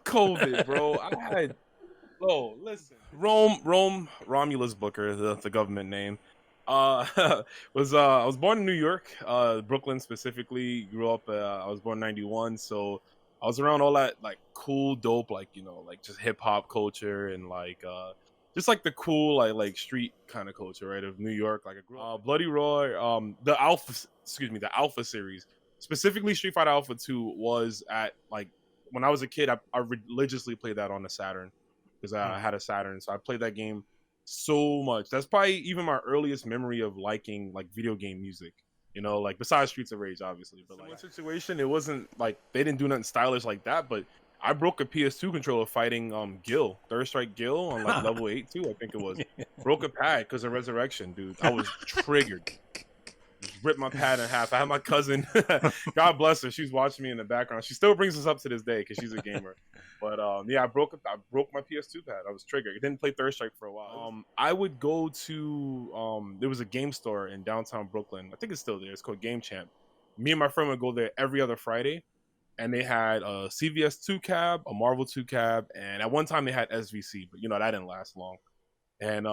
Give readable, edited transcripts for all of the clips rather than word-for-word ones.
COVID, bro. Listen. Romulus Booker, the government name. Was I was born in New York, Brooklyn specifically. Grew up. I was born in '91, so I was around all that like cool, dope, like like just hip hop culture and like just like the cool like street kind of culture, right? Of New York. Like I grew up. Bloody Roar, the Alpha series, specifically Street Fighter Alpha 2 was at like when I was a kid. I religiously played that on the Saturn because I had a Saturn, so I played that game so much. That's probably even my earliest memory of liking like video game music. Like besides Streets of Rage, obviously. But like situation, it wasn't like they didn't do nothing stylish like that. But I broke a PS2 controller fighting Gil, Third Strike Gil on like level 8 too, I think it was. Broke a pad because of Resurrection, dude. I was triggered. Just ripped my pad in half. I had my cousin, God bless her, she's watching me in the background. She still brings us up to this day because she's a gamer. But yeah, I broke my PS2 pad. I was triggered. I didn't play Third Strike for a while. I would go to there was a game store in downtown Brooklyn. I think it's still there. It's called Game Champ. Me and my friend would go there every other Friday, and they had a CVS 2 cab, a Marvel 2 cab, and at one time they had SVC, but that didn't last long. And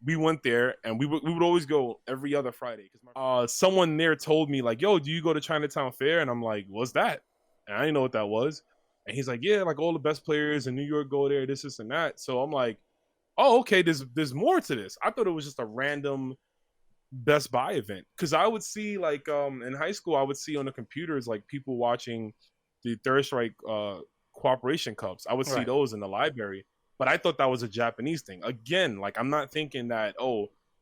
we went there, and we would always go every other Friday because someone there told me like, "Yo, do you go to Chinatown Fair?" And I'm like, "What's that?" And I didn't know what that was. And he's like, "Yeah, like all the best players in New York go there, this and that." So I'm like, "Oh, okay. There's more to this." I thought it was just a random Best Buy event because I would see like in high school I would see on the computers like people watching the Third Strike Cooperation Cups. I would see those in the library. But I thought that was a Japanese thing. Again, like I'm not thinking that,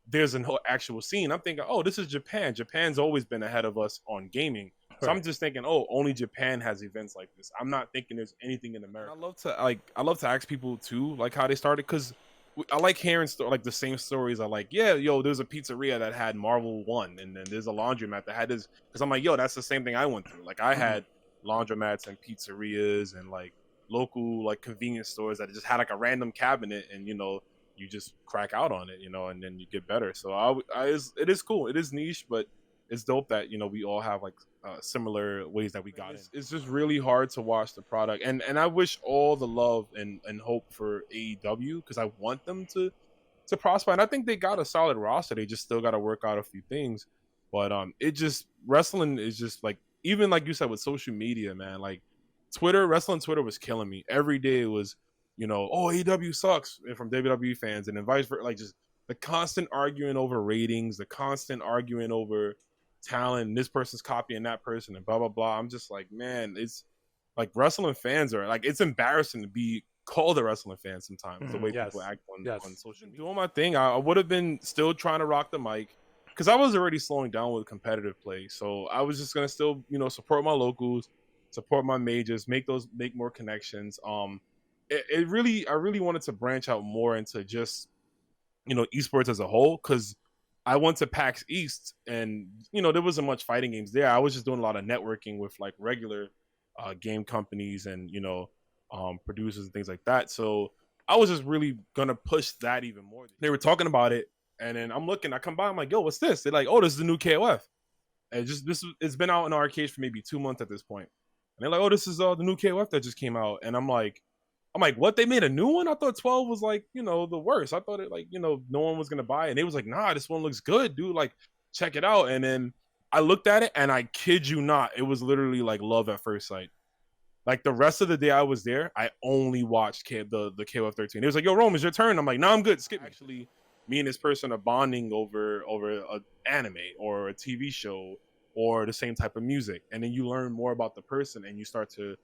there's an actual scene. I'm thinking, this is Japan. Japan's always been ahead of us on gaming. So I'm just thinking, only Japan has events like this. I'm not thinking there's anything in America. I love to ask people too, like how they started, because I like hearing like the same stories. I like, yeah, there's a pizzeria that had Marvel 1, and then there's a laundromat that had this. Because I'm like, that's the same thing I went through. Like I had laundromats and pizzerias and like local like convenience stores that just had like a random cabinet, and you just crack out on it, and then you get better. So it is cool. It is niche, but it's dope that we all have like similar ways that we got in. It's just really hard to watch the product, and I wish all the love and hope for AEW because I want them to prosper, and I think they got a solid roster. They just still got to work out a few things, but wrestling is just like, even like you said with social media, man, like wrestling Twitter was killing me. Every day it was, AEW sucks from WWE fans, and then vice versa. Like just the constant arguing over ratings, the constant arguing over talent, and this person's copying that person, and blah blah blah. I'm just like, man, it's like wrestling fans are like, it's embarrassing to be called a wrestling fan sometimes. The way people act on social media. Doing my thing, I would have been still trying to rock the mic because I was already slowing down with competitive play. So I was just gonna still, support my locals, support my majors, make more connections. I really wanted to branch out more into just, esports as a whole, because I went to PAX East, and there wasn't much fighting games there. I was just doing a lot of networking with like regular game companies and producers and things like that. So I was just really gonna push that even more. They were talking about it, and then I come by, I'm like, yo, what's this? They're like, oh, this is the new KOF. And it's been out in arcades for maybe 2 months at this point. And they're like, oh, this is the new KOF that just came out. And I'm like, what? They made a new one? I thought 12 was like, the worst. I thought it like, no one was gonna buy it. And they was like, nah, this one looks good, dude. Like, check it out. And then I looked at it, and I kid you not, it was literally like love at first sight. Like the rest of the day I was there, I only watched the KOF 13. It was like, yo, Rome, it's your turn. I'm like, nah, I'm good. Skip. Actually, me and this person are bonding over an anime or a TV show or the same type of music, and then you learn more about the person, and you start to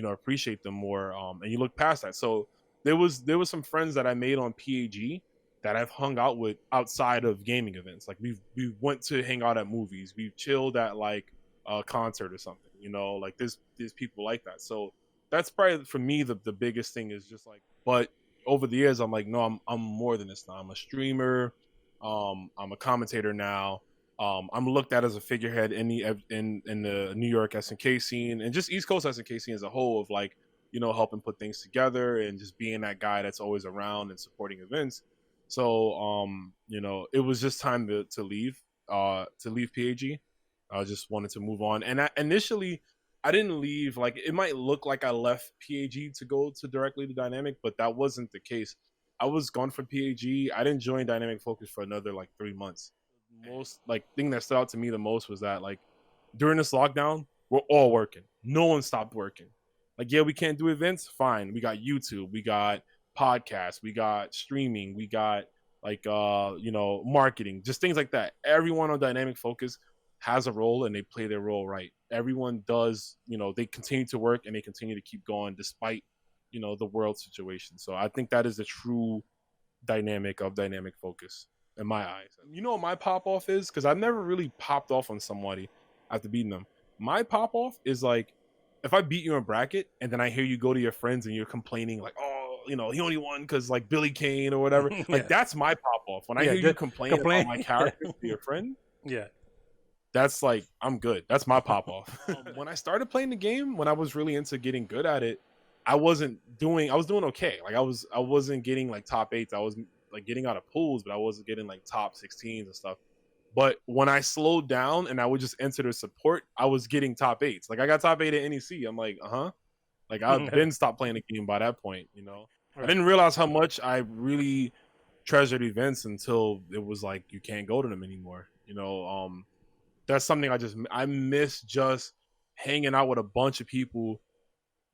appreciate them more, and you look past that. So there was some friends that I made on PAG that I've hung out with outside of gaming events. Like we went to hang out at movies, we've chilled at like a concert or something, like there's people like that. So that's probably for me the biggest thing is just like, but over the years I'm like, no, I'm more than this now. I'm a streamer, I'm a commentator now. I'm looked at as a figurehead in the New York SNK scene and just East Coast SNK scene as a whole, of like, helping put things together and just being that guy that's always around and supporting events. So, it was just time to leave PAG. I just wanted to move on. And initially I didn't leave. Like, it might look like I left PAG to go to directly to Dynamic, but that wasn't the case. I was gone from PAG. I didn't join Dynamic Focus for another like 3 months. Most like thing that stood out to me the most was that like during this lockdown, we're all working. No one stopped working. Like, yeah, we can't do events. Fine. We got YouTube. We got podcasts. We got streaming. We got like marketing, just things like that. Everyone on Dynamic Focus has a role and they play their role right. Everyone does, they continue to work and they continue to keep going despite, the world situation. So I think that is the true dynamic of Dynamic Focus in my eyes. You know what my pop off is? Because I've never really popped off on somebody after beating them. My pop off is like if I beat you in bracket and then I hear you go to your friends and you're complaining like, oh, he only won because like Billy Kane or whatever. Yeah. Like that's my pop off. When I hear you complain about my character to your friend, yeah, that's like I'm good. That's my pop off. When I started playing the game, when I was really into getting good at it, I was doing okay. Like I wasn't getting like top 8s. I was like getting out of pools, but I wasn't getting like top 16s and stuff. But when I slowed down and I would just enter the support, I was getting top 8s. Like I got top 8 at NEC. I'm like, like I've been stopped playing the game by that point, Right. I didn't realize how much I really treasured events until it was like you can't go to them anymore. That's something I miss, just hanging out with a bunch of people,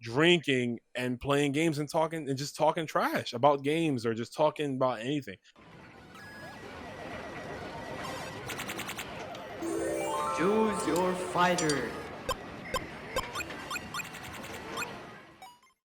drinking and playing games and just talking trash about games or just talking about anything. Choose your fighter.